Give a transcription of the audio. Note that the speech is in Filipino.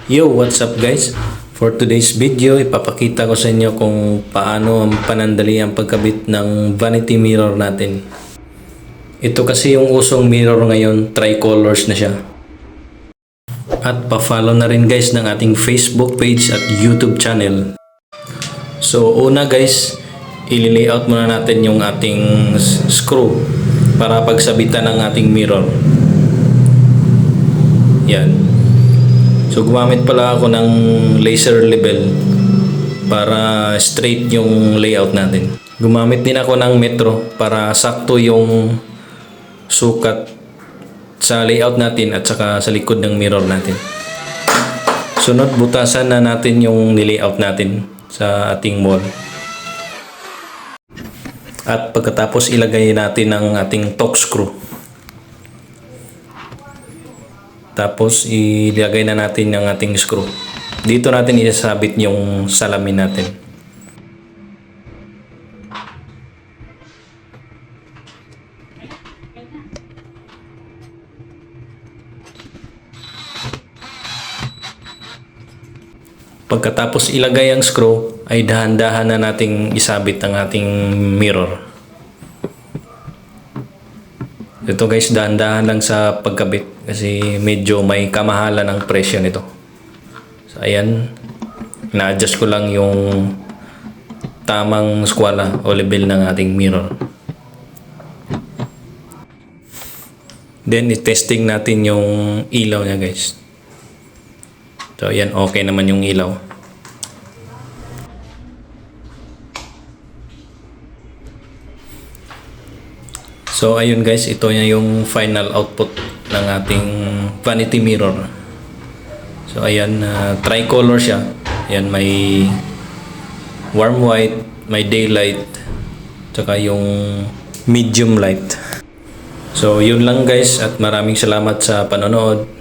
Yo, what's up guys? For today's video, ipapakita ko sa inyo kung paano ang panandali ang pagkabit ng vanity mirror natin. Ito kasi yung usong mirror ngayon, tricolors na siya. At pa-follow na rin guys ng ating Facebook page at YouTube channel. So una guys, i-layout muna natin yung ating screw para pagsabitan ng ating mirror. Yan. So gumamit pala ako ng laser level para straight yung layout natin. Gumamit din ako ng metro para sakto yung sukat sa layout natin at saka sa likod ng mirror natin. Sunod, butasan na natin yung nilayout natin sa ating wall. At pagkatapos ilagay natin ang ating torque screw. Tapos ilagay na natin ang ating screw. Dito natin isasabit yung salamin natin. Pagkatapos ilagay ang screw, ay dahan-dahan na nating isabit ang ating mirror. Ito guys, dahan-dahan lang sa pagkabit kasi medyo may kamahalan ang presyo nito. So ayan, na-adjust ko lang yung tamang skwala o level ng ating mirror. Then i-testing natin yung ilaw niya guys. So ayan, okay naman yung ilaw. So ayun guys, ito na yung final output ng ating vanity mirror. So ayan, tricolor siya. Ayan, may warm white, may daylight, tsaka yung medium light. So yun lang guys, at maraming salamat sa panonood.